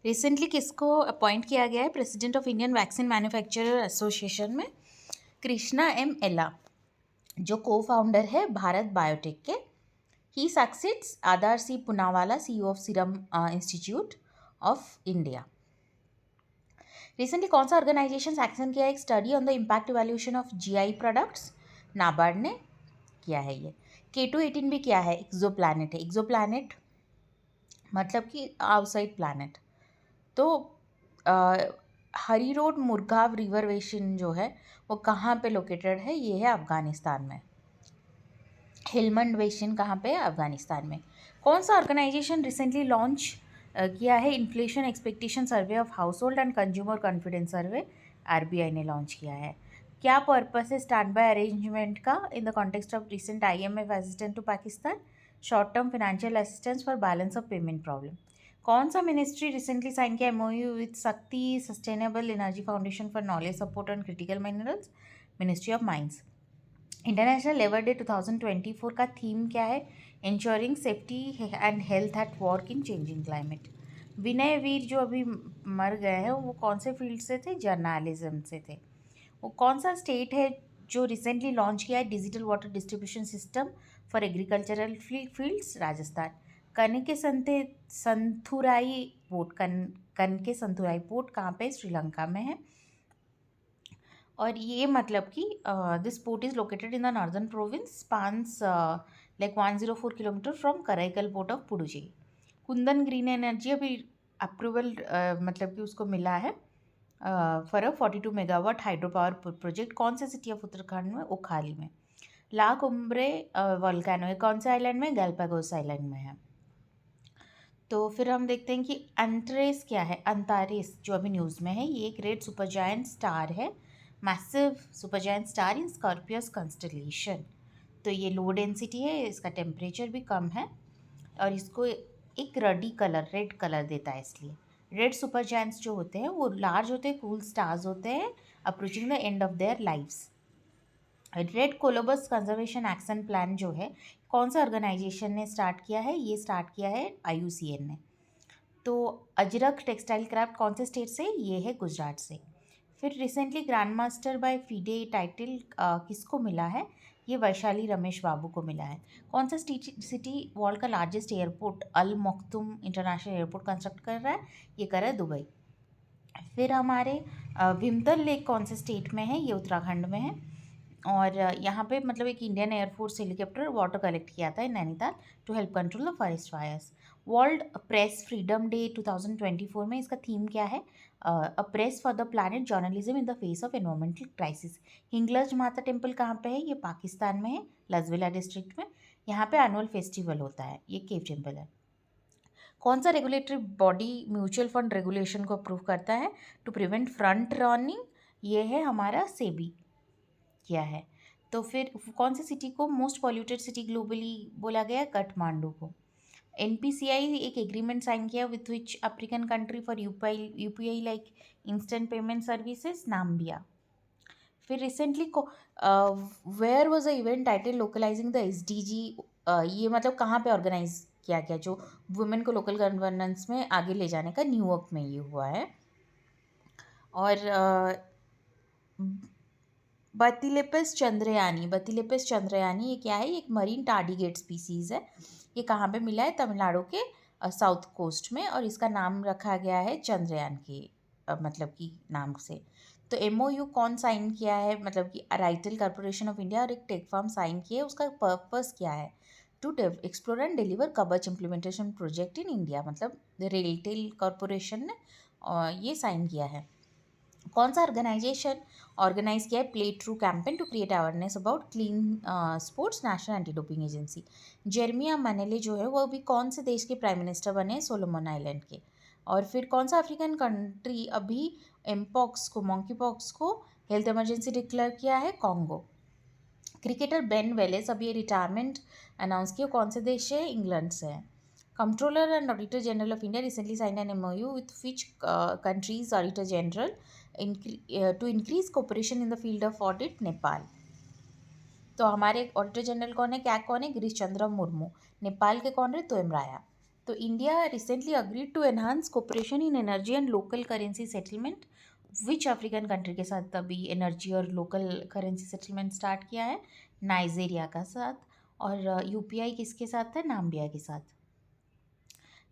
Recently किसको appoint किया गया है president of Indian vaccine manufacturer association में? कृष्णा एम एला, जो को फाउंडर है भारत बायोटेक के। He succeeds Adar C Poonawalla, CEO of Serum Institute of India. Recently कौन सा ऑर्गेनाइजेशन एक्शन किया है एक study on the impact evaluation of GI products? NABARD ने किया है ये। K2-18 भी क्या है? एक्सो प्लानट है। एक्सो प्लानट मतलब कि आउटसाइड प्लानट। तो हरी रोड मुरगाव रिवर बेसिन जो है वो कहाँ पे लोकेटेड है? ये है अफ़गानिस्तान में। हेलमंड बेसिन कहाँ पे है? अफ़गानिस्तान में। कौन सा ऑर्गेनाइजेशन रिसेंटली लॉन्च किया है inflation expectation survey of household and consumer confidence survey? RBI ने लॉन्च किया है। क्या पर्पस है स्टैंड बाय अरेंजमेंट का in the context of recent IMF assistance to Pakistan? Short term financial assistance for balance of payment problem. कौन सा ministry recently sign किया MOU with Shakti sustainable energy foundation for knowledge support on critical minerals? Ministry of mines. International labour day 2024 का theme क्या है? Insuring safety and health at work in changing climate. Vinay Veer जो अभी मर गए हैं वो कौन से फील्ड से थे? जर्नलिज्म से थे। वो कौन सा स्टेट है जो रिसेंटली लॉन्च किया है digital water distribution system for agricultural fields? Rajasthan. कनके संथुराई पोर्ट कनके संथुराई पोर्ट कहाँ पे? श्रीलंका में है। और ये मतलब कि this port is located in the northern province, spans like 104 kilometre from Karaikal port of Puducherry. Kundan green energy अभी अप्रूवल मतलब कि उसको मिला है for a 42 megawatt hydro power project. कौन से सिटी ऑफ उत्तराखंड में? ओखाली में। ला कुम्ब्रे वोल्केनो है कौन से आइलैंड में? गैलापागोस आइलैंड में है। तो फिर हम देखते हैं कि अंतरेस क्या है? अंतारेस जो अभी न्यूज़ में है ये एक रेड सुपर जायंट स्टार है, massive super giant star in Scorpius constellation. तो ये लो डेंसिटी है, इसका टेम्परेचर भी कम है और इसको एक रेडी कलर रेड कलर देता है। इसलिए रेड सुपर जायंट्स जो होते हैं वो लार्ज होते हैं, कूल स्टार्स होते हैं approaching the end of their lifes. Red colobus conservation action plan जो है कौन सा ऑर्गेनाइजेशन ने स्टार्ट किया है? ये स्टार्ट किया है IUCN ने। तो अजरक टेक्सटाइल क्राफ्ट कौन से स्टेट से? ये है गुजरात से। फिर recently grand master bye FIDE title किसको मिला है? ये वैशाली रमेश बाबू को मिला है। कौन सा सिटी वर्ल्ड का लार्जेस्ट एयरपोर्ट अल मखदूम इंटरनेशनल एयरपोर्ट कंस्ट्रक्ट कर रहा है? ये कर रहा है दुबई। फिर हमारे भीमतल लेक कौन से स्टेट में है? ये उत्तराखंड में है। और यहाँ पे मतलब एक Indian air force helicopter water collect किया था in Nainital to help control the forest fires. World press freedom day 2024 में इसका थीम क्या है? A press for the planet journalism in the face of environmental crisis. Hinglaj Mata temple कहाँ पे है? ये पाकिस्तान में है, लजविला डिस्ट्रिक्ट में। यहाँ पे एनुअल फेस्टिवल होता है, ये केव टेम्पल है। कौन सा regulatory body mutual fund regulation को अप्रूव करता है टू प्रिवेंट फ्रंट रनिंग? ये है हमारा सेबी किया है। तो फिर कौन सी सिटी को मोस्ट पॉल्यूटेड सिटी ग्लोबली बोला गया? काठमांडू को। NPCI एक एग्रीमेंट साइन किया with which African country for UPI like instant payment services? Namibia. फिर रिसेंटली को where was a event title localizing the SDG? ये मतलब कहाँ पे ऑर्गेनाइज किया गया जो वुमेन को लोकल गवर्नेंस में आगे ले जाने का? न्यूयॉर्क में ये हुआ है। और बतिलेपस चंद्रयानी ये क्या है? ये एक मरीन टार्डिग्रेड स्पीसीज़ है। ये कहाँ पे मिला है? तमिलनाडु के साउथ कोस्ट में, और इसका नाम रखा गया है चंद्रयान के मतलब कि नाम से। तो MOU कौन साइन किया है? मतलब कि राइटल कॉर्पोरेशन ऑफ इंडिया और एक टेक फर्म साइन किए। उसका पर्पस क्या है? टू एक्सप्लोर एंड डिलीवर कवच इम्प्लीमेंटेशन प्रोजेक्ट इन इंडिया। मतलब रेलटेल कॉर्पोरेशन ने ये साइन किया है। कौन सा ऑर्गेनाइजेशन ऑर्गेनाइज किया है play true campaign to create awareness about clean sports? National anti doping agency. Jeremiah Manele जो है वो अभी कौन से देश के प्राइम मिनिस्टर बने? सोलोमन आइलैंड के। और फिर कौन सा अफ्रीकन कंट्री अभी मंकी पॉक्स को हेल्थ इमरजेंसी डिक्लेयर किया है? कॉन्गो। क्रिकेटर बेन वेलेस अभी रिटायरमेंट अनाउंस किया, कौन से देश से? इंग्लैंड से है। Controller and auditor general of India recently sign an MOU with which countries auditor general to increase cooperation in the field of audit? Nepal. तो हमारे ऑडिटर जनरल कौन है? क्या कौन है? गिरीश चंद्र मुर्मू। नेपाल के कौन है? तोयम राया। तो India recently agreed to enhance cooperation in energy and local currency settlement. Which African country के साथ अभी एनर्जी और लोकल करेंसी सेटलमेंट स्टार्ट किया है? नाइजीरिया का साथ। और यूपीआई किसके साथ है? नाम्बिया के साथ।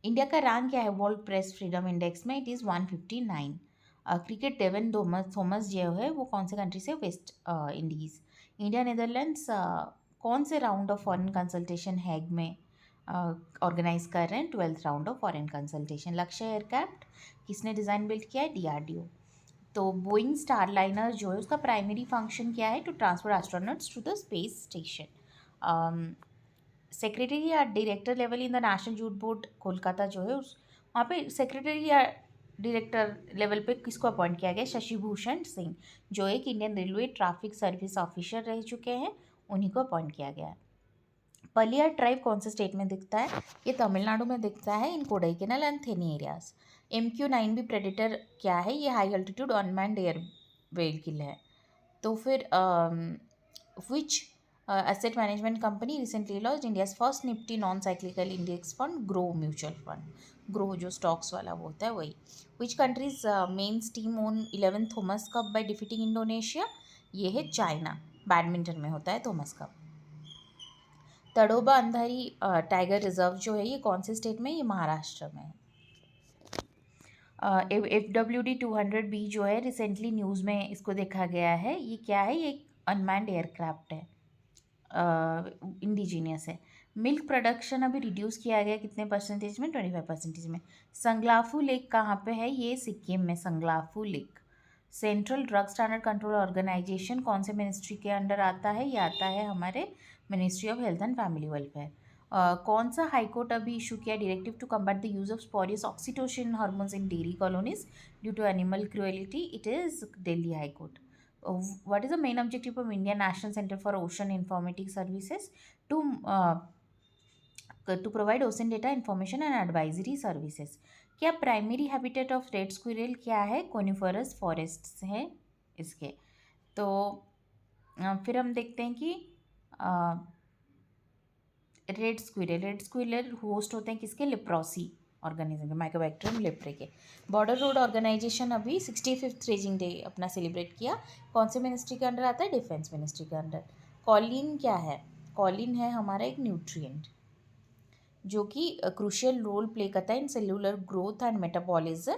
इंडिया का रैंक क्या है वर्ल्ड प्रेस फ्रीडम इंडेक्स में? It is 159। Cricket Devon Thomas जो है वो कौन से कंट्री से? West Indies. इंडिया नीदरलैंड्स कौन से राउंड ऑफ फॉरेन कंसल्टेशन हैग में ऑर्गेनाइज कर रहे हैं? 12th round of foreign consultation. लक्ष्य एयरक्राफ्ट किसने डिज़ाइन बिल्ड किया है? डीआरडीओ। तो बोइंग स्टारलाइनर जो है उसका प्राइमरी फंक्शन क्या है? To transfer astronauts to the space station. Secretary या director level in the national jute board Kolkata जो है उस वहाँ पे सेक्रेटरी या डायरेक्टर लेवल पे किसको अपॉइंट किया गया? शशि भूषण सिंह, जो एक Indian railway traffic service officer रह चुके हैं, उन्हीं को अपॉइंट किया गया है। पलिया ट्राइब कौन से स्टेट में दिखता है? ये तमिलनाडु में दिखता है, in Kodaikanal and Theni areas. MQ-9B predator क्या है? ये high altitude unmanned air vehicle है। तो फिर which asset management company recently launched India's first Nifty non-cyclical index fund, grow mutual fund. Grow जो स्टॉक्स वाला वो होता है वही। Which countries men's team own 11 Thomas cup by defeating Indonesia? ये है चाइना, बैडमिंटन में होता है Thomas cup. Tadoba Andhari tiger reserve जो है ये कौन से स्टेट में? ये महाराष्ट्र में है। FWD-200B जो है रिसेंटली न्यूज़ में इसको देखा गया है, ये क्या है? ये एक अनमैन्ड एयरक्राफ्ट है, इंडिजीनियस है। मिल्क प्रोडक्शन अभी रिड्यूस किया गया कितने परसेंटेज में? 25% में। संगलाफू लेक कहाँ पे है? ये सिक्किम में Sanglaphu lake. Central drug standard control organization कौन से मिनिस्ट्री के अंडर आता है? ये आता है हमारे ministry of health and family welfare. कौन सा हाईकोर्ट अभी इशू किया directive to combat the use of spurious oxytocin hormones in dairy colonies due to animal cruelty? It is Delhi high court. What is the main objective of Indian National Center for Ocean Informatics Services? To to provide ocean data information and advisory services। क्या primary habitat of red squirrel क्या है? Coniferous forests हैं इसके। तो फिर हम देखते हैं कि रेड स्क्विरल होस्ट होते हैं किसके? लेप्रोसी ऑर्गेनिज्म के, माइकोबैक्टीरियम लेप्रे के। बॉर्डर रोड ऑर्गेनाइजेशन अभी 65th रेजिंग डे अपना सेलिब्रेट किया, कौन से मिनिस्ट्री के अंडर आता है? डिफेंस मिनिस्ट्री के अंडर। कॉलिन क्या है? कॉलिन है हमारा एक न्यूट्रिएंट जो कि क्रूशियल रोल प्ले करता है in cellular growth and metabolism,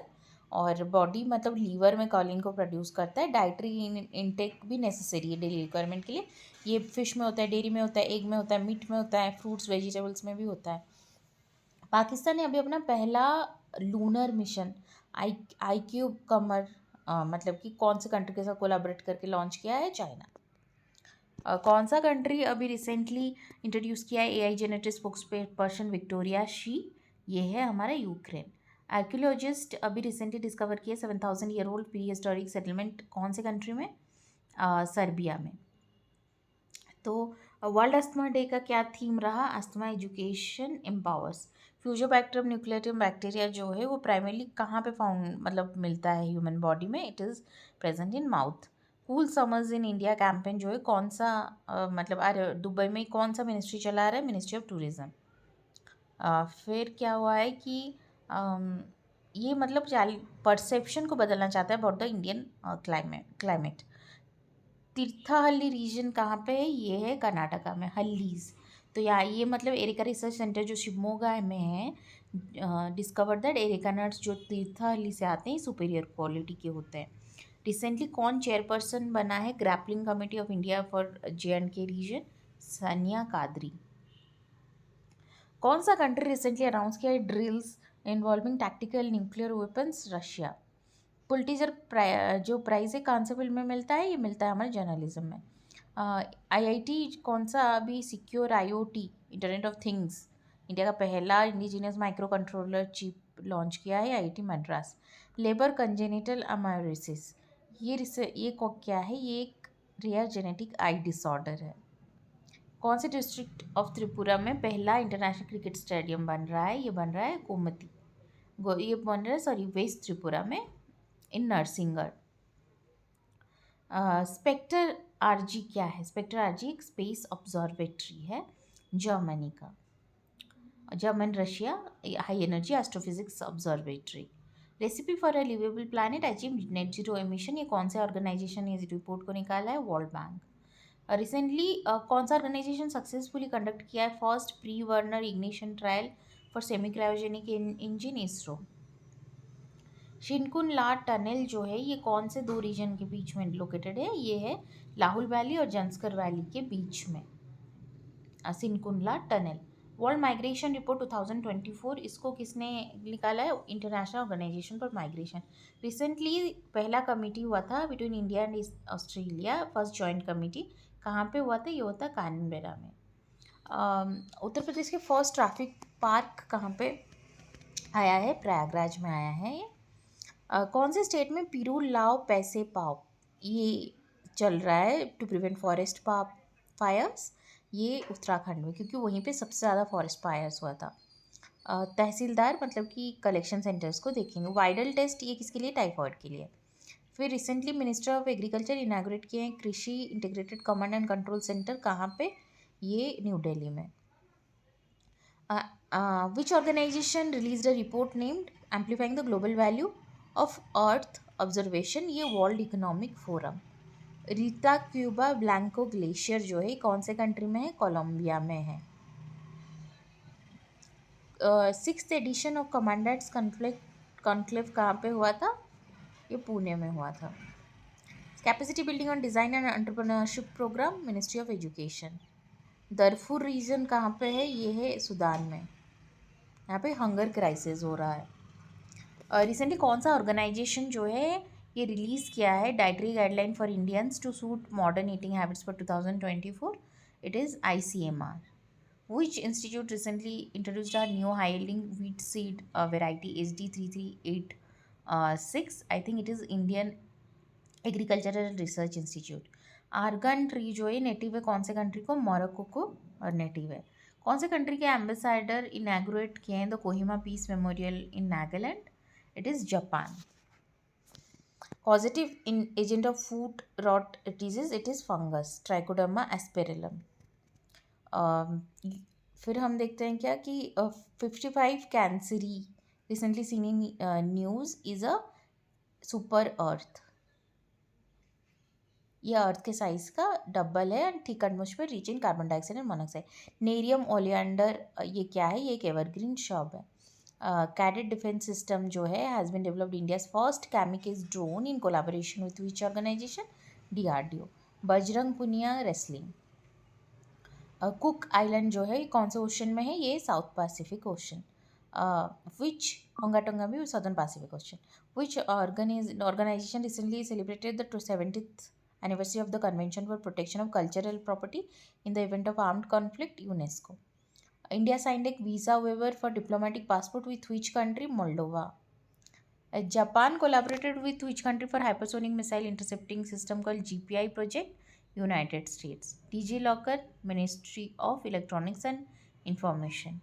और बॉडी मतलब लीवर में कॉलिन को प्रोड्यूस करता है। डाइटरी इनटेक भी नेसेसरी है डेली रिक्वायरमेंट के लिए। ये फिश में होता है, डेयरी में होता है, एग में होता है, मीट में होता है, फ्रूट्स वेजिटेबल्स में भी होता है। पाकिस्तान ने अभी अपना पहला लूनर मिशन आई क्यूब कमर मतलब कि कौन से कंट्री के साथ कोलाबरेट करके लॉन्च किया है? चाइना। कौन सा कंट्री अभी रिसेंटली इंट्रोड्यूस किया है AI genetic spokes person Victoria she? ये है हमारा यूक्रेन। आर्कियोलॉजिस्ट अभी रिसेंटली डिस्कवर किया 7000 year old pre historic settlement कौन से कंट्री में? सर्बिया में। तो वर्ल्ड अस्थमा डे का क्या थीम रहा? Asthma education empowers. Fusobacterium nucleatum bacteria जो है वो प्राइमरली कहाँ पे फाउंड मतलब मिलता है ह्यूमन बॉडी में? It is present in mouth. Cool summers in India campaign जो है कौन सा मतलब अरे दुबई में कौन सा मिनिस्ट्री चला रहा है? Ministry of tourism. फिर क्या हुआ है कि ये मतलब परसेप्शन को बदलना चाहता है about the Indian climate. Thirthahalli region कहाँ पे है? ये है कर्नाटका में, हल्लीज। तो यहाँ ये मतलब एरिका रिसर्च सेंटर जो शिवमोगा में है डिस्कवर दैट एरिका नट्स जो तीर्थहल्ली से आते हैं सुपीरियर क्वालिटी के होते हैं। रिसेंटली कौन चेयरपर्सन बना है grappling committee of India for J&K region? Sania Qadri. कौन सा कंट्री रिसेंटली अनाउंस किया है drills involving tactical nuclear weapons? Russia. Pulitzer जो प्राइज़ है कौन से फील्ड में मिलता है? ये मिलता है हमारे जर्नलिज्म में। IIT कौन सा अभी secure IoT internet of things India का पहला indigenous micro controller chip launch किया है? IIT मद्रास। लेबर कंजेनिटल अमायोसिस ये क्या है? ये एक रेयर जेनेटिक आई डिसऑर्डर है। कौन से डिस्ट्रिक्ट ऑफ त्रिपुरा में पहला इंटरनेशनल क्रिकेट स्टेडियम बन रहा है? ये बन रहा है गोमती ये बन रहा है सॉरी वेस्ट त्रिपुरा में इन नरसिंगढ़। स्पेक्टर आरजी क्या है? स्पेक्टर आरजी एक स्पेस ऑब्जर्वेटरी है जर्मनी का। German, Russia, high energy astrophysics observatory. Recipe for a liveable planet achieve net zero emission, ये कौन से ऑर्गेनाइजेशन ने इस रिपोर्ट को निकाला है? World bank. रिसेंटली कौन सा ऑर्गेनाइजेशन सक्सेसफुली कंडक्ट किया है first pre burner ignition trial for semi cryogenic engine? ISRO. Shinkun La tunnel जो है ये कौन से दो रीजन के बीच में लोकेटेड है? ये है लाहुल वैली और जंस्कर वैली के बीच में Shinkula tunnel. World migration report 2024 इसको किसने निकाला है? International organization for migration. Recently पहला कमिटी हुआ था between India and Australia, first joint committee. कहाँ पे हुआ था? ये हुआ था कानबेरा में। उत्तर प्रदेश के फर्स्ट ट्रैफिक पार्क कहाँ पे आया है? प्रयागराज में आया है ये। कौन से स्टेट में पीरू लाओ पैसे पाओ ये चल रहा है टू प्रिवेंट फॉरेस्ट फायर्स? ये उत्तराखंड में, क्योंकि वहीं पे सबसे ज़्यादा फॉरेस्ट फायर्स हुआ था। तहसीलदार मतलब कि कलेक्शन सेंटर्स को देखेंगे। वाइडल टेस्ट ये किसके लिए? टाइफॉइड के लिए। फिर recently minister of agriculture inaugurate किए हैं कृषि integrated command and control centre. कहाँ पे? ये न्यू दिल्ली में। Which organization released a report named Amplifying the Global Value of Earth Observation? ये world economic forum. Ritacuba Blanco glacier जो है कौन से कंट्री में है? कोलंबिया में है। Sixth edition of commanders conclave कहाँ पे हुआ था? ये पुणे में हुआ था। Capacity building on design and entrepreneurship programme, ministry of education. Darfur region कहाँ पे है? ये है सूडान में। यहाँ पे हंगर क्राइसिस हो रहा है। रिसेंटली कौन सा ऑर्गेनाइजेशन जो है ये रिलीज़ किया है dietary guideline for Indians to suit modern eating habits for 2024? It is ICMR. Which institute recently introduced a new high yielding wheat seed variety SD3386? I think it is Indian agricultural research institute. Argan tree जो है native है कौन से country को? Morocco को और native है। कौन से कंट्री के एम्बेसडर इनैग्रेट किए हैं the Kohima peace memorial in Nagaland? It is Japan. Positive in agent of food rot disease? It is fungus trichoderma asperellum. फिर हम देखते हैं क्या कि 55 Cancri recently seen in news is a super earth. ये अर्थ के साइज का डबल है and thick atmosphere rich in carbon dioxide and monoxide. Nerium oleander ये क्या है? ये एक एवरग्रीन शॉप है। कैडेट डिफेंस सिस्टम जो है has been developed India's first kamikaze drone in collaboration with which organization? DRDO। Bajrang Punia wrestling. Cook island जो है कौन से ओशन में है? ये south pacific ocean. Which Hunga Tonga भी southern pacific ocean. Which organization recently celebrated the 70th anniversary of the Convention for Protection of Cultural Property in the event of armed conflict? UNESCO. India signed a visa waiver for diplomatic passport with which country? Moldova. Japan collaborated with which country for hypersonic missile intercepting system called GPI project? United States. DigiLocker, Ministry of Electronics and Information.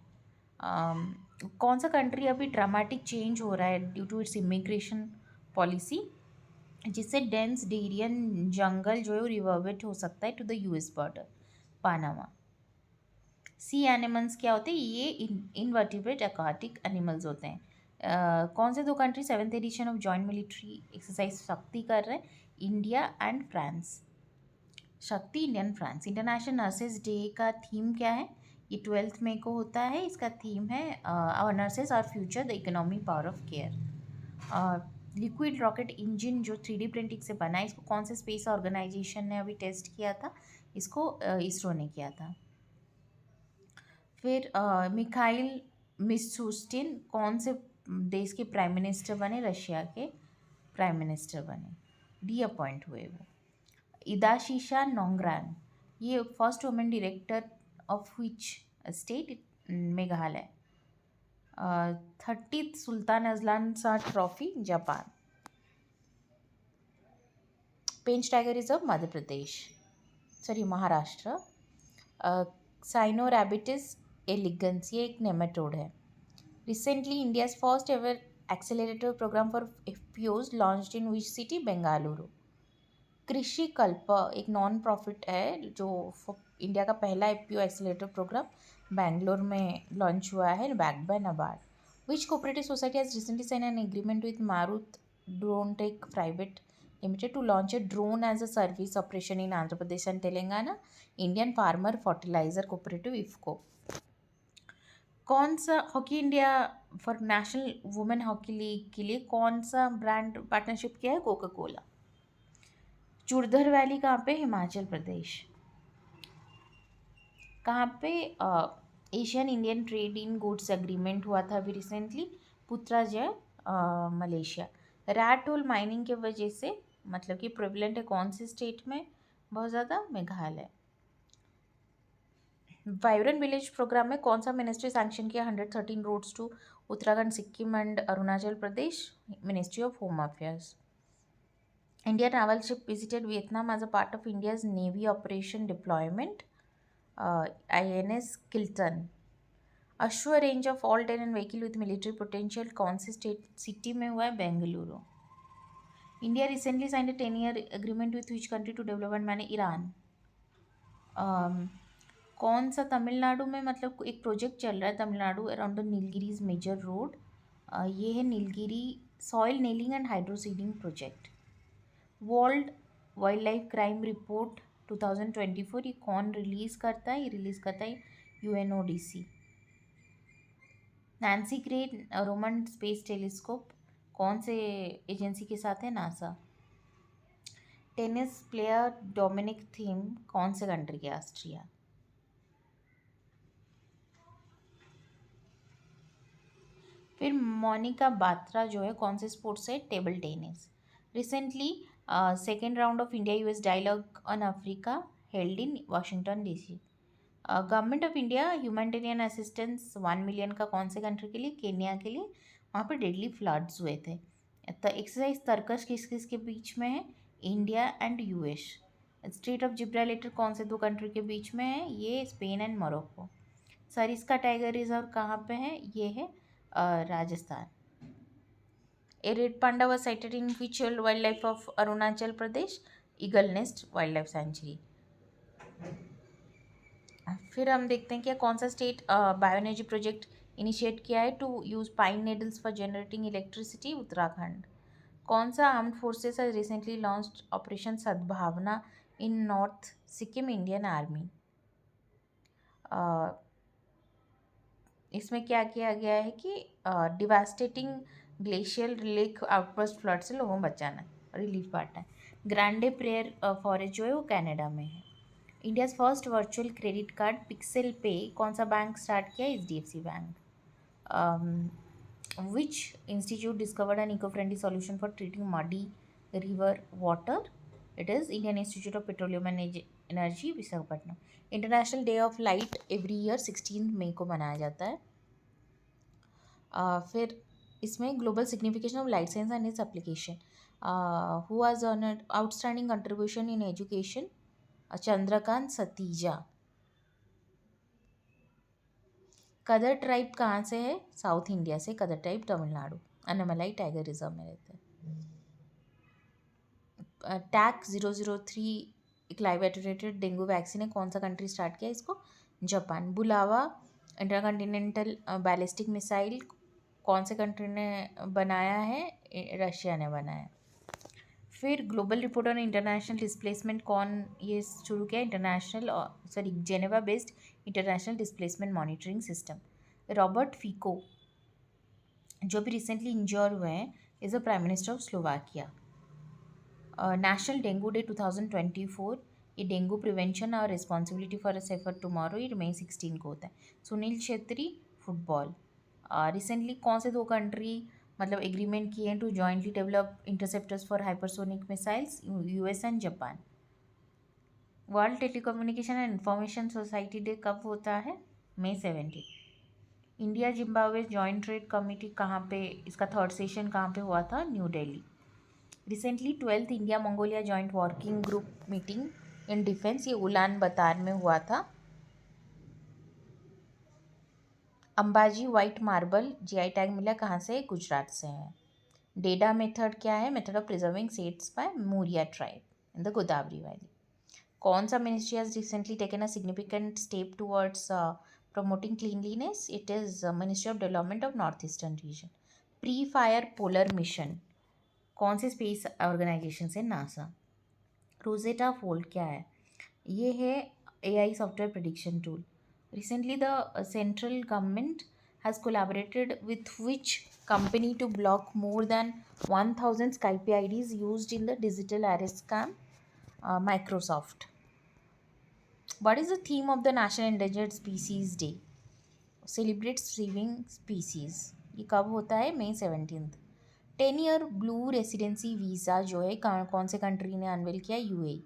कौन सा country अभी dramatic change हो रहा है due to its immigration policy, जिससे dense Darien jungle जो है वो रिवर्बेट हो सकता है to the US border? Panama. Sea animals क्या होते हैं? ये इनवर्टिब्रेट एक्वाटिक एनिमल्स होते हैं। कौन से दो country 7th edition of joint military exercise Shakti कर रहे हैं? India and France. Shakti Indian France. International nurses day का थीम क्या है? ये 12 मई को होता है। इसका थीम है our nurses are future the economy power of care. Liquid rocket engine जो 3D प्रिंटिंग से बना है इसको कौन से स्पेस ऑर्गेनाइजेशन ने अभी टेस्ट किया था? इसको इसरो ने किया था। फिर मिखाइल मिशूस्टिन कौन से देश के प्राइम मिनिस्टर बने? रशिया के प्राइम मिनिस्टर बने, रीअपॉइंट हुए वो। इदाशीशा नोंगरान ये first women director of which state? Meghalaya. 30th Sultan Azlan Shah trophy Japan. Pench tiger reserve Madhya Pradesh, sorry Maharashtra. Caenorhabditis elegans ये एक नेमेटोड है। Recently India's first ever accelerator programme for FPOs launched in which city? Bengaluru. Krishi Kalp एक non profit है जो India का पहला FPO accelerator programme Bangalore में launch हुआ है, backed by NABARD. Which cooperative society has recently sign an agreement with Marut drone tech private limited to launch a drone as a service operation in Andhra Pradesh and Telangana? Indian farmer fertiliser cooperative IFFCO. कौन सा hockey India for national women hockey league के लिए कौन सा brand partnership किया है? Coca Cola. चुरधर valley कहाँ पे? हिमाचल प्रदेश। कहाँ पे ASEAN Indian trade in goods agreement हुआ था अभी recently? Putrajaya, Malaysia. Rat hole mining के वजह से मतलब कि प्रेवलेंट है कौन से स्टेट में बहुत ज़्यादा? मेघालय। वाइब्रेंट विलेज प्रोग्राम में कौन सा मिनिस्ट्री सैंक्शन किया 113 roads to Uttarakhand, Sikkim and Arunachal Pradesh? Ministry of home affairs. India naval ship visited Vietnam as a part of India's navy operation deployment? INS Kiltan. Ashva range of all terrain vehicle with military potential कौन से state city में हुआ है? Bengaluru. India recently signed a 10-year agreement with which country to develop and manage? Iran. कौन सा तमिलनाडु में मतलब एक प्रोजेक्ट चल रहा है Tamil Nadu around the Nilgiris major road? ये है Nilgiri soil nailing and hydroseeding project. World wildlife crime report 2024 ये कौन रिलीज़ करता है? ये रिलीज़ करता है UNODC। Nancy Grace Roman space telescope कौन से एजेंसी के साथ है? NASA. Tennis player Dominic Thiem कौन से कंट्री के? ऑस्ट्रिया। फिर मोनिका बात्रा जो है कौन से स्पोर्ट्स से? Table tennis. Recently second round of India US dialogue on Africa held in Washington DC। Government of India humanitarian assistance 1 million का कौन से कंट्री के लिए? केन्या के लिए। वहाँ पे डेडली फ्लड्स हुए थे। एक्सरसाइज तर्कश किस किस के बीच में है? India and US। Strait of Gibraltar कौन से दो कंट्री के बीच में है? ये Spain and Morocco. Sariska tiger reserve कहाँ पे है? ये है Rajasthan. A red panda was sighted in which wildlife of Arunachal Pradesh? Eagle nest wild life sanctuary. फिर हम देखते हैं कि कौन सा state bio energy project initiate किया है to use pine needles for generating electricity? Uttarakhand. कौन सा armed forces has recently launched operation Sadbhavna in north Sikkim? Indian army. इसमें क्या किया गया है कि devastating glacial lake outburst flood से लोगों को बचाना है, रिलीफ बांटना है। ग्रांडे प्रेयर फॉरेस्ट जो है वो कनाडा में है। India's first virtual credit card pixel pay कौन सा बैंक स्टार्ट किया? HDFC bank. Which institute discovered an eco friendly solution for treating muddy river water? It is Indian institute of petroleum and energy, Visakhapatnam. International day of light every year 16 मई को मनाया जाता है। फिर इसमें global signification of light science and its application. Who has earned outstanding contribution in education? Chandrakant Satija. कदर tribe कहाँ से है? साउथ इंडिया से। Kadar tribe Tamil Nadu, Anamalai tiger reserve में रहते हैं। टैक 003 एक लाइव एटोरेटेड डेंगू वैक्सीन है, कौन सा कंट्री स्टार्ट किया इसको? जापान। बुलावा इंटरकॉन्टिनेंटल बैलिस्टिक मिसाइल कौन से कंट्री ने बनाया है? रशिया ने बनाया। फिर global report on international displacement कौन ये शुरू किया? Geneva based international displacement monitoring system. Robert Fico जो भी रिसेंटली इंजर हुए हैं is the prime minister of Slovakia. National dengue day 2024 ये डेंगू प्रिवेंशन और responsibility for a safer tomorrow ये मई 16 को होता है। सुनील छेत्री फुटबॉल। रिसेंटली कौन से दो कंट्री मतलब एग्रीमेंट किए हैं to jointly develop interceptors for hypersonic missiles? US and Japan. World telecommunication and information society day कब होता है? May 17। India Zimbabwe joint trade committee कहाँ पे, इसका थर्ड सेशन कहाँ पे हुआ था? New Delhi. Recently 12th India Mongolia joint working group meeting in defence ये उलान बतर में हुआ था। Ambaji white marble GI tag मिला कहाँ से? गुजरात से है। डेडा मेथड क्या है? Method of preserving seeds by Muria tribe in the Godavari valley. कौन सा ministry has recently taken a significant step towards promoting cleanliness, it is Ministry of Development of North Eastern Region. Pre-fire polar mission कौन से space organisation से? NASA. Rosetta fold क्या है? ये है AI software prediction tool. Recently the central government has collaborated with which company to block more than 1000 Skype IDs used in the digital arrest scam? Microsoft. What is the theme of the National Endangered Species Day? Celebrates thriving species. ये कब होता है? May 17th. 10-year blue residency visa जो है कौन से country ने unwell किया? UAE.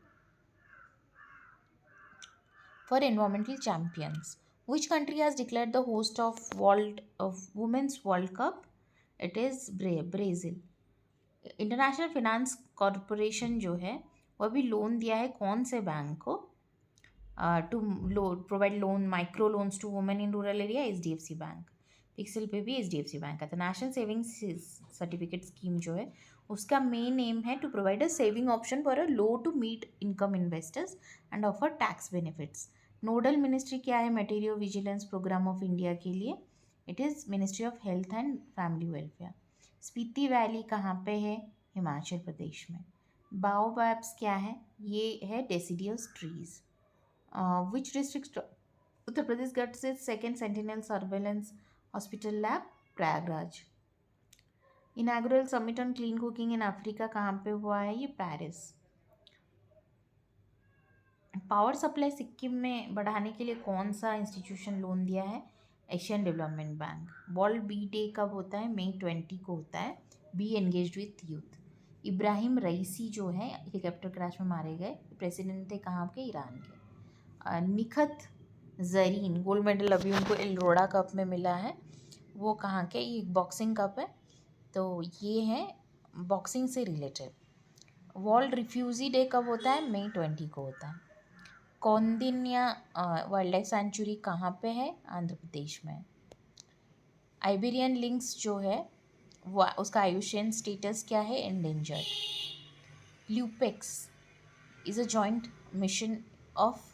For environmental champions, which country has declared the host of Women's World Cup? It is Brazil. International finance corporation जो है वो अभी लोन दिया है कौन से बैंक को? To provide loan micro loans to women in rural area? HDFC bank. Pixel pay भी HDFC बैंक का था. नेशनल सेविंग्स सर्टिफिकेट स्कीम जो है उसका मेन एम है to provide a saving option for a low to mid income investors and offer tax benefits. Nodal ministry क्या है material vigilance programme of India के लिए? It is ministry of health and family welfare. Spiti valley कहाँ पे है? हिमाचल प्रदेश में. बाओबैब्स क्या है? ये है deciduous trees. Which district Uttar Pradesh guts is second sentinel surveillance hospital lab? Prayagraj. Inaugural summit on clean cooking in Africa कहाँ पे हुआ है? ये पेरिस. पावर सप्लाई सिक्किम में बढ़ाने के लिए कौन सा इंस्टीट्यूशन लोन दिया है? Asian development bank. World bee day कब होता है? May 20 को होता है. Be engaged with youth. Ibrahim Raisi जो है हेलीकॉप्टर क्रैश में मारे गए प्रेसिडेंट थे कहाँ के? ईरान के. निखत जरीन गोल्ड मेडल अभी उनको एल्रोड़ा कप में मिला है. वो कहाँ के? ये बॉक्सिंग कप है तो ये है बॉक्सिंग से रिलेटेड. वर्ल्ड रिफ्यूजी डे कब होता है? May 20 को होता है. कौंडिन्या वाइल्ड लाइफ सेंचुरी कहाँ पे है? आंध्र प्रदेश में. आइबेरियन लिंक्स जो है वो उसका आयुष्यन स्टेटस क्या है? Endangered. LUPEX is a joint mission of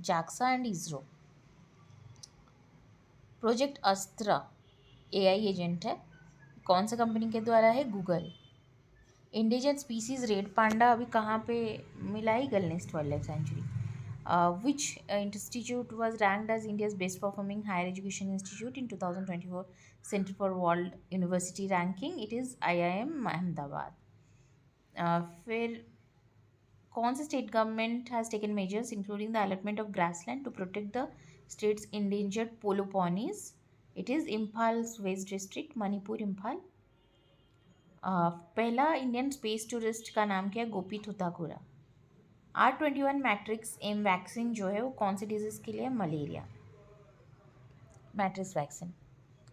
JAXA and ISRO. Project Astra AI agent है कौन सा कंपनी के द्वारा है? Google. Indigenous species red panda अभी कहाँ पे मिला है? Eagle nest wild life sanctuary. Which institute was ranked as India's best performing higher education institute in 2024 Center for World University Ranking? It is IIM Ahmedabad. फिर कौन से state government has taken measures including the allotment of grassland to protect the state's endangered polo ponies? It is Imphal west district, Manipur, Imphal. पहला Indian space tourist का नाम क्या है? Gopi Thotakura. R21 matrix M vaccine जो है वो कौन सी डिजीज़ के लिए? Malaria. Matrix vaccine.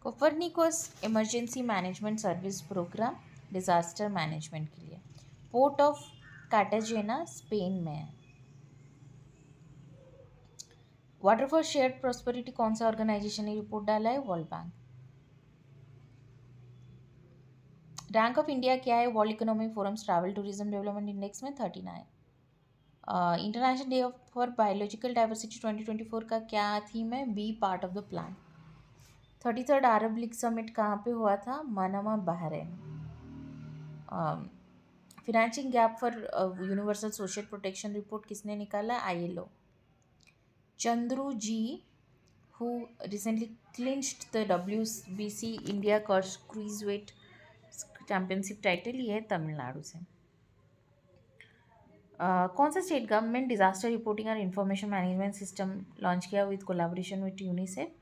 Copernicus emergency management service programme disaster management के लिए. पोर्ट ऑफ कार्टाजेना स्पेन में है. वाटर फॉर शेयर्ड प्रॉस्पेरिटी कौन सा ऑर्गेनाइजेशन ने रिपोर्ट डाला है? World bank. Rank of India क्या है? World economic forums travel tourism development index में 39. International day for biological diversity 2024 का क्या थीम है? Be part of the plan. 33rd Arab league summit कहाँ पे हुआ था? Manama, Bahrain. Financial gap for universal social protection report किसने निकाला? ILO. Chandru ji who recently clinched the WBC India Cruiserweight championship title, ये है तमिलनाडु से. कौन सा स्टेट गवर्नमेंट डिज़ास्टर रिपोर्टिंग और इंफॉर्मेशन मैनेजमेंट सिस्टम लॉन्च किया with collaboration with UNICEF?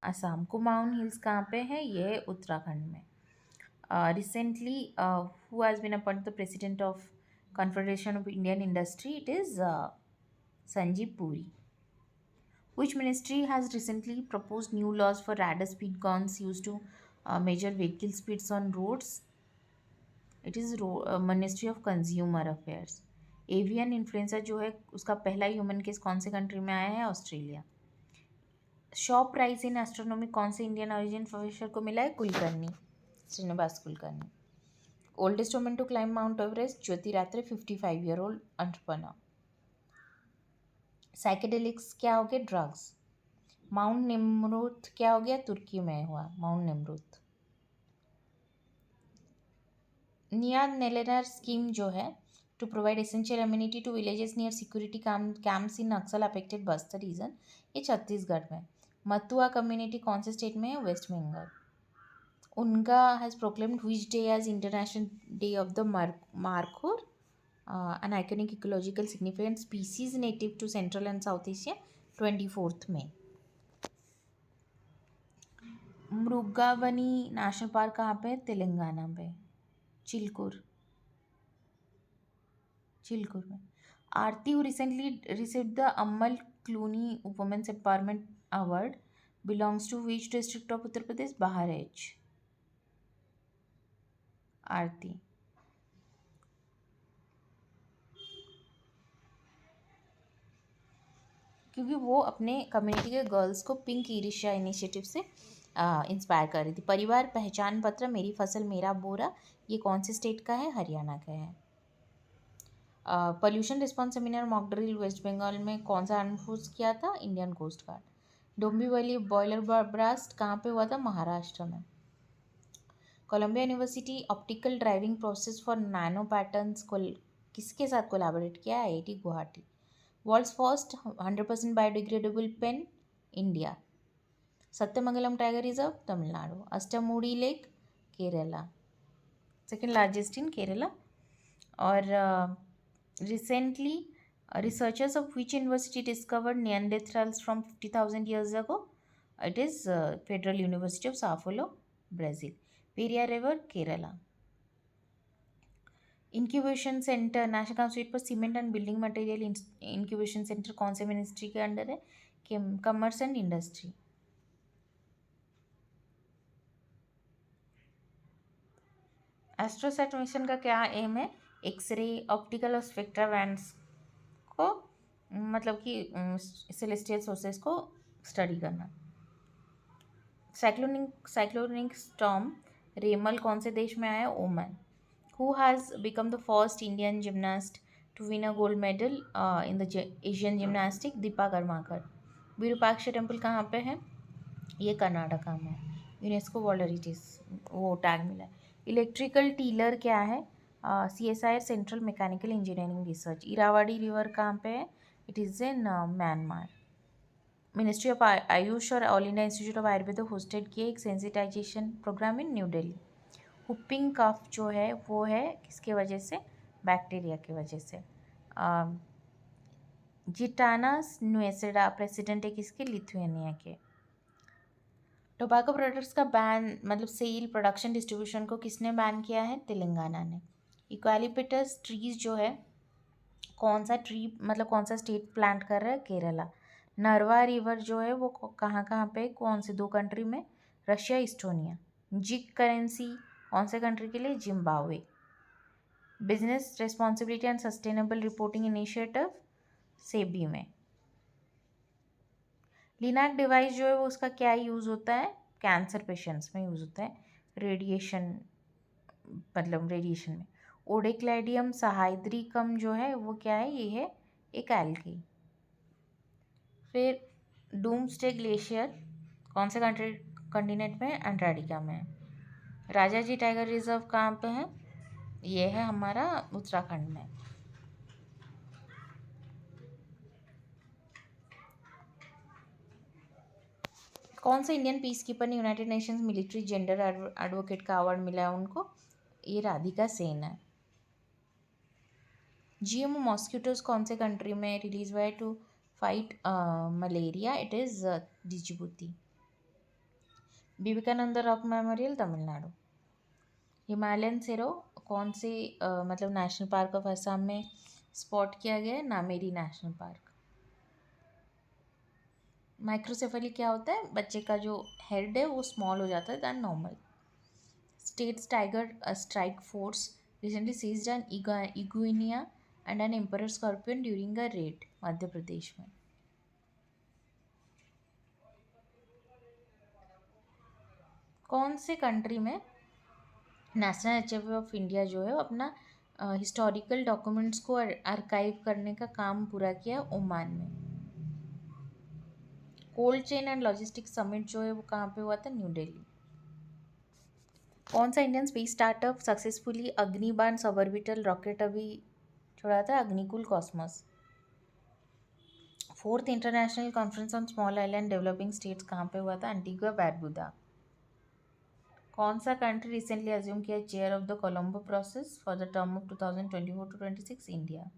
Assam. Kumaon hills कहाँ पे है? ये है उत्तराखंड में. Recently who has been appointed the president of confederation of Indian industry? It is Sanjiv Puri. Which ministry has recently proposed new laws for radar speed guns used to measure vehicle speeds on roads? It is Ministry of Consumer Affairs. Avian influenza जो है उसका पहला human case कौन से country में आया है? Australia. Shaw prize in astronomy कौन से इंडियन ओरिजिन प्रोफेसर को मिला है? Kulkarni, Shrinivas Kulkarni. Oldest woman to climb mount Everest? Jyoti Ratre, 55-year-old entrepreneur. Psychedelics क्या हो गए? ड्रग्स. माउंट निम्रूत क्या हो गया, तुर्की में हुआ माउंट निम्रूत। नियाद नेलेनर स्कीम जो है to provide essential amenity to villages near security camps in Naxal affected Bastar region, ये छत्तीसगढ़ में। मतुआ कम्युनिटी कौन से स्टेट में है, वेस्ट बंगाल। उनका has proclaimed which day as international day of the markhor, an iconic ecological significant species native to Central and South Asia, 24 में। मृगावनी national park कहाँ पे है, तेलंगाना पे, चिलकुर में। आरती who recently received the Ammal Clooney Women's Empowerment Award belongs to which district of Uttar Pradesh, Bahraich. आरती क्योंकि वो अपने community के गर्ल्स को पिंक ईरिशा इनिशिएटिव से इंस्पायर कर रही थी। परिवार पहचान पत्र मेरी फसल मेरा बोरा, ये कौन से स्टेट का है, हरियाणा का है। Pollution response seminar mock drill West Bengal में कौन सा अनफोर्स किया था, Indian coast guard. Dombivli boiler blast कहाँ पे हुआ था, महाराष्ट्र में। Columbia university optical driving process for nano patterns को किसके साथ कोलैबोरेट किया, IIT Guwahati. World's first 100% biodegradable pen, India. Sathyamangalam tiger reserve, Tamil Nadu. Ashtamudi lake, Kerala, second largest in Kerala. और recently researchers of which university discovered Neanderthals from 50,000 years ago? It is Federal University of Sao Paulo, Brazil. Peria River, Kerala. Incubation centre national council पर cement and building material incubation centre कौन से ministry के under है, commerce and industry. Astrosat mission का क्या aim है, x ray optical और spectra bands को मतलब कि सेलेस्टियल सोर्सेस को स्टडी करना। साइक्लोनिक स्टॉर्म रेमल कौन से देश में आया, Oman. Who has become the first Indian gymnast to win a gold medal in the Asian gymnastic, Deepa Karmakar. Virupaksha temple कहाँ पे है, ये कर्नाटका में। यूनेस्को वर्ल्ड हेरिटेज वो टैग मिला है। इलेक्ट्रिकल टीलर क्या है, CSIR central mechanical engineering research. Irrawaddy river कहाँ पे है, it is in Myanmar. Ministry of AYUSH और all India institute of Ayurveda hosted किए एक sensitization programme in New Delhi. Whooping cough जो है वो है किसके वजह से, बैक्टीरिया की वजह से। जिटानस नुएसेडा प्रेसिडेंट है किसके, लिथुआनिया के। टोबैको प्रोडक्ट्स का बैन मतलब सेल प्रोडक्शन डिस्ट्रीब्यूशन को किसने बैन किया है, तेलंगाना ने। इक्वालिपटस ट्रीज जो है कौन सा ट्री मतलब कौन सा स्टेट प्लांट कर रहा है, केरला। नरवा रिवर जो है वो कहाँ पे, कौन से दो कंट्री में, रशिया इस्टोनिया। जिक करेंसी कौन से कंट्री के लिए, Zimbabwe. Business responsibility and sustainable reporting initiative, SEBI में। लिनाक डिवाइस जो है वो उसका क्या यूज़ होता है, कैंसर पेशेंट्स में यूज़ होता है, रेडिएशन मतलब रेडिएशन में। ओडेक्लाइडियम सहाइद्रिकम जो है वो क्या है, ये है एक एल्गी। फिर डूम्सडे ग्लेशियर कौन से कंटिनेंट में, अंटार्कटिका में। राजा जी टाइगर रिजर्व कहाँ पे है, ये है हमारा उत्तराखंड में। कौन से इंडियन पीस कीपर ने United Nations military gender advocate का अवार्ड मिला है उनको, ये राधिका सेन है। GMO मॉस्किटोज कौन से कंट्री में रिलीज हुआ है to fight malaria, it is Djibouti. Vivekananda rock memorial, Tamil Nadu. Himalayan serow कौन से मतलब नेशनल पार्क ऑफ असम में स्पॉट किया गया है, नामेरी नेशनल पार्क। माइक्रोसेफली क्या होता है, बच्चे का जो हेड है वो स्मॉल हो जाता है than normal. State's tiger strike force recently seized an iguana and an emperor scorpion during a raid, Madhya Pradesh में। कौन से कंट्री में नेशनल आर्chive ऑफ इंडिया जो है अपना हिस्टोरिकल डॉक्यूमेंट्स को आर्काइव करने का काम पूरा किया, ओमान में। Cold chain and logistics summit जो है वो कहाँ पे हुआ था? न्यू दिल्ली। कौन सा Indian space startup successfully Agnibaan suborbital rocket अभी छोड़ा था? Agnikul Cosmos. Fourth international conference on small island developing states कहाँ पे हुआ था? Antigua Barbuda. कौन सा कंट्री रिसेंटली अज्यूम किया chair of the Colombo process for the term of 2024 to 26? India.